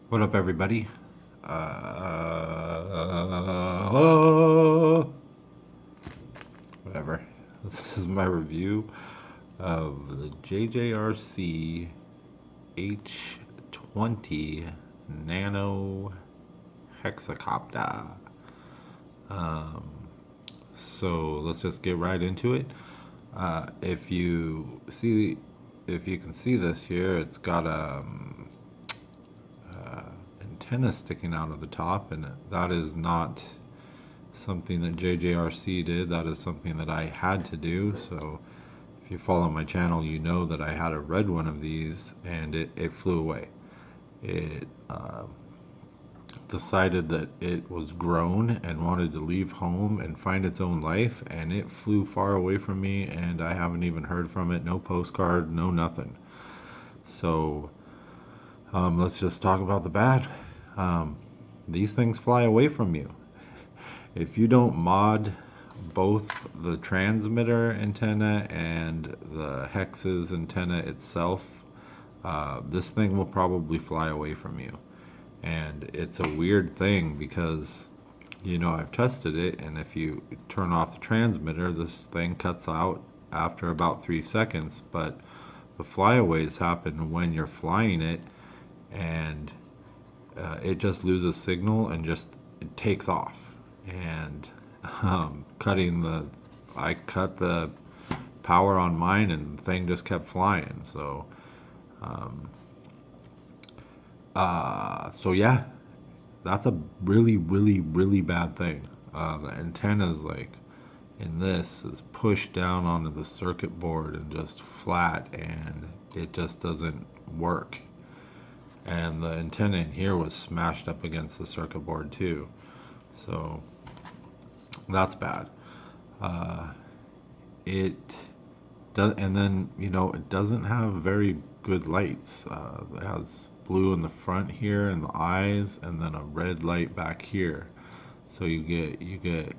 What up, everybody? Whatever. This is my review of the JJRC H20 Nano Hexacopter. Um, so let's just get right into it. If you see, if you can see this here, it's got antenna sticking out of the top, and that is not something that JJRC did. That is something that I had to do. So if you follow my channel, you know that I had a red one of these, and it flew away. It decided that it was grown and wanted to leave home and find its own life, and it flew far away from me, and I haven't even heard from it. No postcard, no nothing. So let's just talk about the bad. Um, these things fly away from you. If you don't mod both the transmitter antenna and the hex's antenna itself, this thing will probably fly away from you. And it's a weird thing because, I've tested it, and if you turn off the transmitter, this thing cuts out after about 3 seconds. But the flyaways happen when you're flying it, and it just loses signal and just it takes off. And I cut the power on mine, and the thing just kept flying. So yeah, that's a really, really, really bad thing. The antenna's like in this is pushed down onto the circuit board and just flat, and it just doesn't work. And the antenna in here was smashed up against the circuit board too. So that's bad. It does, and then it doesn't have very good lights. It has blue in the front here and the eyes, and then a red light back here. So you get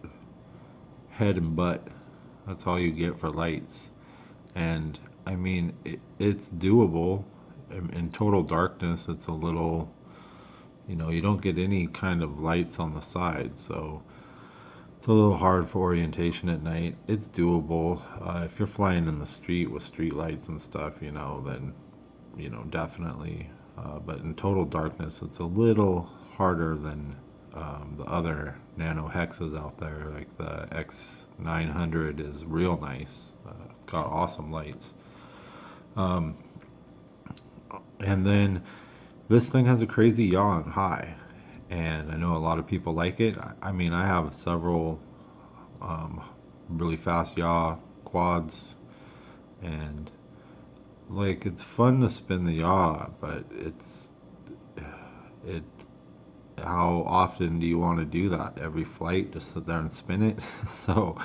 head and butt. That's all you get for lights. And I mean, it's doable. In total darkness, it's a little, you don't get any kind of lights on the side, so it's a little hard for orientation at night. It's doable. If you're flying in the street with street lights and stuff, then, definitely. But in total darkness, it's a little harder than the other nano hexes out there. Like the X900 is real nice. It's got awesome lights. And then this thing has a crazy yaw and high. And I know a lot of people like it. I mean, I have several um, really fast yaw quads, and like it's fun to spin the yaw, but it how often do you want to do that? Every flight, just sit there and spin it? So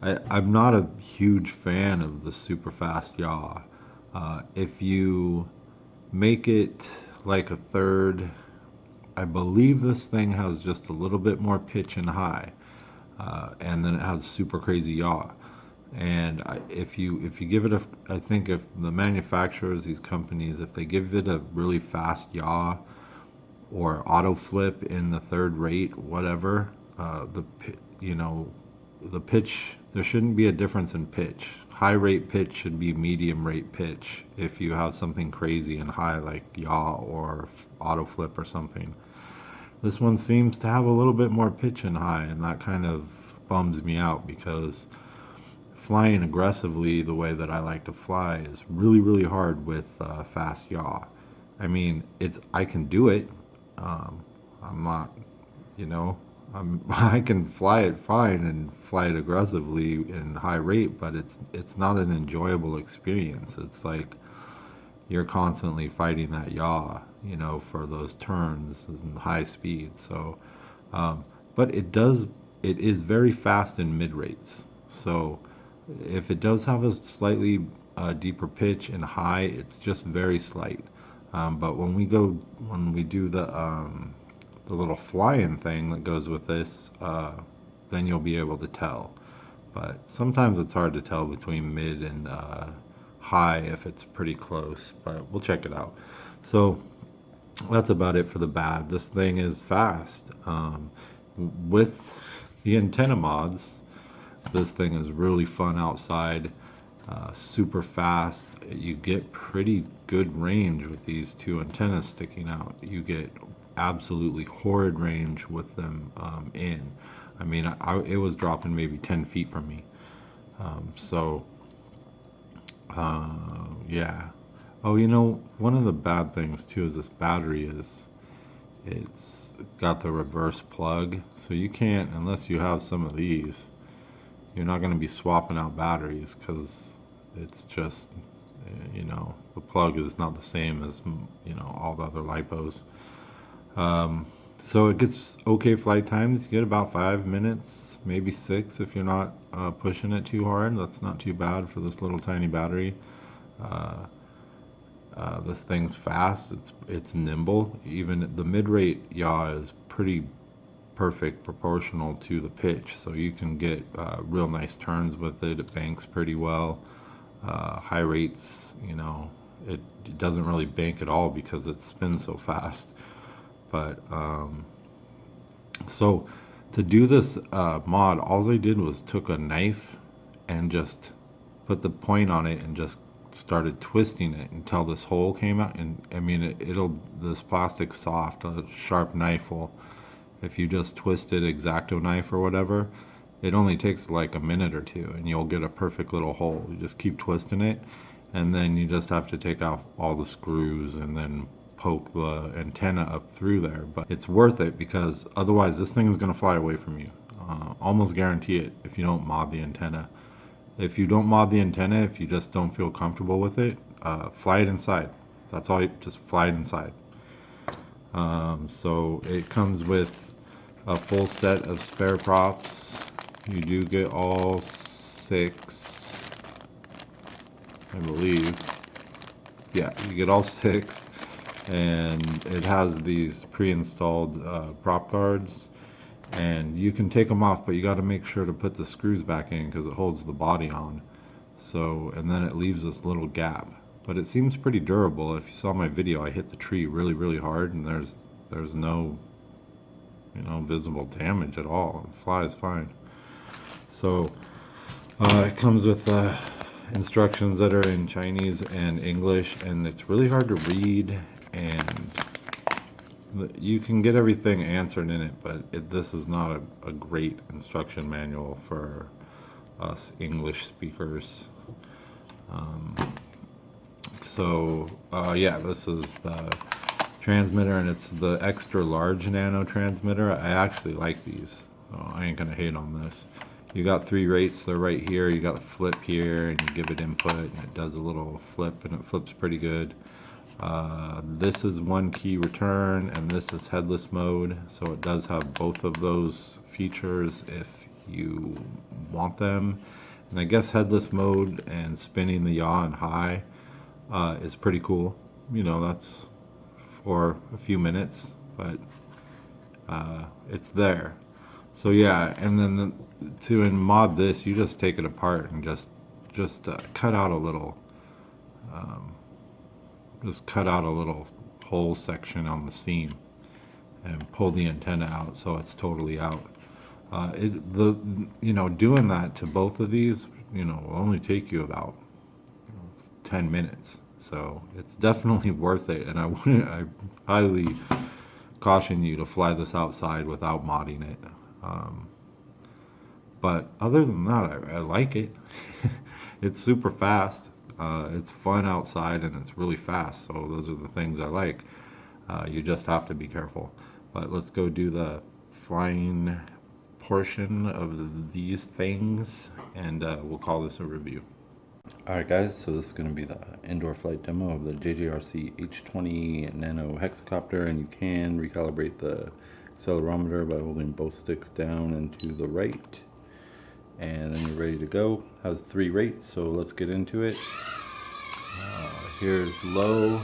I'm not a huge fan of the super fast yaw. If you make it like a third, I believe this thing has just a little bit more pitch and high, and then it has super crazy yaw. And if you give it I think if the manufacturers, these companies, if they give it a really fast yaw or auto flip in the third rate, whatever, you know, the pitch, there shouldn't be a difference in pitch. High rate pitch should be medium rate pitch if you have something crazy and high like yaw or auto flip or something. This one seems to have a little bit more pitch and high, and that kind of bums me out because flying aggressively the way that I like to fly is really, really hard with fast yaw. I mean, I can do it. I'm not, you know, I can fly it fine and fly it aggressively in high rate, but it's not an enjoyable experience. It's like you're constantly fighting that yaw, for those turns and high speed. So, but it is very fast in mid rates. So, if it does have a slightly deeper pitch and high, it's just very slight. But when we do the little fly-in thing that goes with this, then you'll be able to tell. But sometimes it's hard to tell between mid and high if it's pretty close. But we'll check it out. So that's about it for the bad. This thing is fast. With the antenna mods, this thing is really fun outside, super fast. You get pretty good range with these two antennas sticking out. You get absolutely horrid range with them in. I mean, it was dropping maybe 10 feet from me. So, yeah. Oh, one of the bad things too is this battery is it's got the reverse plug, so you can't, unless you have some of these, you're not going to be swapping out batteries because it's just, the plug is not the same as, all the other lipos. So it gets okay flight times. You get about 5 minutes, maybe 6 if you're not pushing it too hard. That's not too bad for this little tiny battery. This thing's fast. It's nimble. Even the mid-rate yaw is pretty perfect proportional to the pitch, so you can get real nice turns with it. It banks pretty well. High rates, it doesn't really bank at all because it spins so fast. But so to do this mod, all I did was took a knife and just put the point on it and just started twisting it until this hole came out. And I mean, this plastic's soft. A sharp knife will, if you just twist it, X-Acto knife or whatever, it only takes like a minute or two and you'll get a perfect little hole. You just keep twisting it, and then you just have to take off all the screws and then poke the antenna up through there. But it's worth it because otherwise this thing is going to fly away from you. Almost guarantee it if you don't mod the antenna. If you don't mod the antenna, if you just don't feel comfortable with it, fly it inside. That's all. Just fly it inside. So it comes with a full set of spare props. You do get all 6, I believe. Yeah, you get all 6, and it has these pre-installed prop guards, and you can take them off, but you got to make sure to put the screws back in because it holds the body on. So, and then it leaves this little gap, but it seems pretty durable. If you saw my video, I hit the tree really, really hard, and there's no, visible damage at all. It flies fine. So, it comes with instructions that are in Chinese and English, and it's really hard to read, and you can get everything answered in it, but this is not a great instruction manual for us English speakers. Yeah, this is the transmitter, and it's the extra large nano transmitter. I actually like these, so I ain't gonna hate on this. You got 3 rates, they're right here. You got the flip here, and you give it input, and it does a little flip, and it flips pretty good. This is 1 key return, and this is headless mode, so it does have both of those features if you want them. And I guess headless mode and spinning the yaw and high is pretty cool. That's for a few minutes, but it's there. So yeah, and then to mod this, you just take it apart and just cut out a little, hole section on the seam and pull the antenna out so it's totally out. Doing that to both of these, will only take you about 10 minutes. So it's definitely worth it, and I highly caution you to fly this outside without modding it. But other than that, I like it. It's super fast. It's fun outside, and it's really fast. So those are the things I like. You just have to be careful. But let's go do the flying portion of these things, and we'll call this a review. Alright guys, so this is going to be the indoor flight demo of the JJRC H20 Nano hexacopter, and you can recalibrate the accelerometer by holding both sticks down and to the right, and then you're ready to go. Has 3 rates, so let's get into it. Here's low,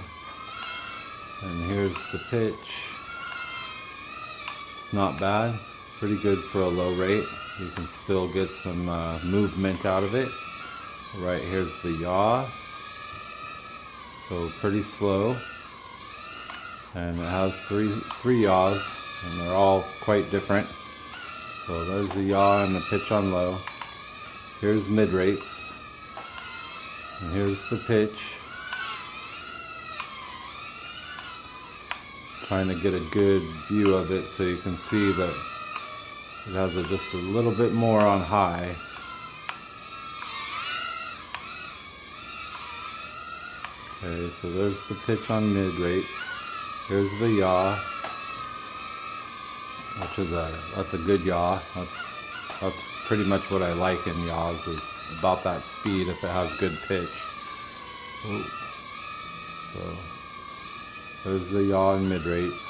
and here's the pitch. It's not bad, pretty good for a low rate. You can still get some movement out of it. Right, here's the yaw, so pretty slow. and it has three yaws, and they're all quite different. So there's the yaw and the pitch on low. Here's mid rates, and here's the pitch. Trying to get a good view of it so you can see that it has just a little bit more on high. Okay, so there's the pitch on mid rates. Here's the yaw, which is that's a good yaw. That's pretty much what I like in yaws, is about that speed if it has good pitch. Ooh. So there's the yaw and mid rates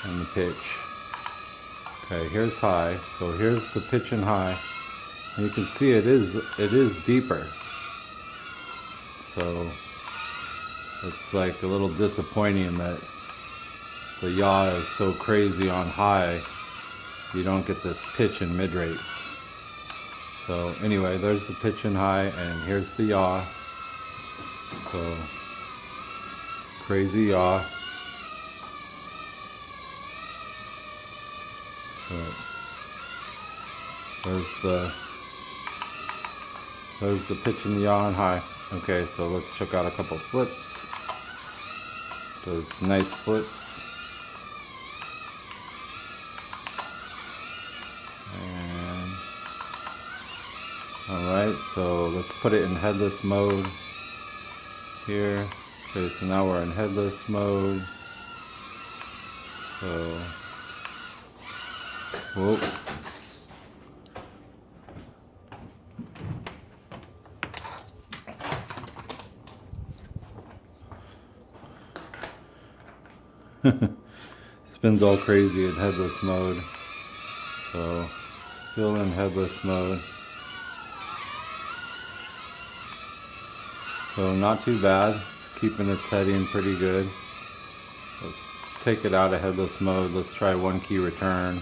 and the pitch. Okay, here's high. So here's the pitch and high. And you can see it is deeper. So it's like a little disappointing that the yaw is so crazy on high, you don't get this pitch and mid rates. So anyway, there's the pitch and high, and here's the yaw. So crazy yaw. So there's the pitch and the yaw and high. Okay, so let's check out a couple flips. Those nice flips. And alright, so let's put it in headless mode here. Okay, so now we're in headless mode. So, whoop. Spins all crazy in headless mode. So, still in headless mode. So not too bad. It's keeping its heading pretty good. Let's take it out of headless mode. Let's try one key return.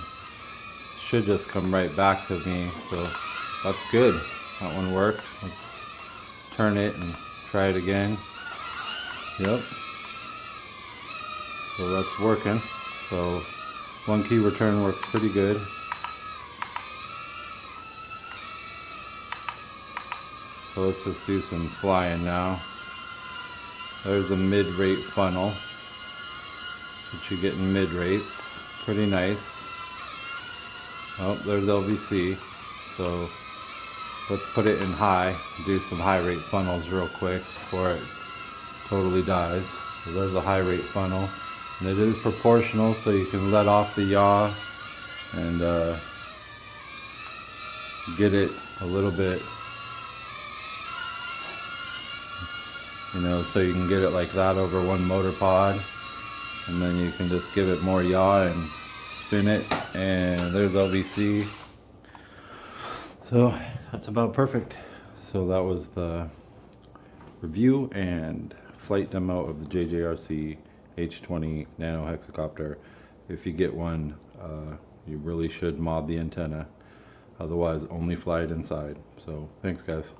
Should just come right back to me. So that's good. That one worked. Let's turn it and try it again. Yep. So that's working. So one key return works pretty good. So let's just do some flying now. There's a mid-rate funnel, which you get in mid-rates. Pretty nice. Oh, there's LVC. So let's put it in high. Do some high-rate funnels real quick before it totally dies. So there's a high-rate funnel. And it is proportional, so you can let off the yaw and get it a little bit, so you can get it like that over one motor pod, and then you can just give it more yaw and spin it, and there's LVC. So that's about perfect. So that was the review and flight demo of the JJRC H20 Nano Hexacopter. If you get one, you really should mod the antenna. Otherwise, only fly it inside. So thanks, guys.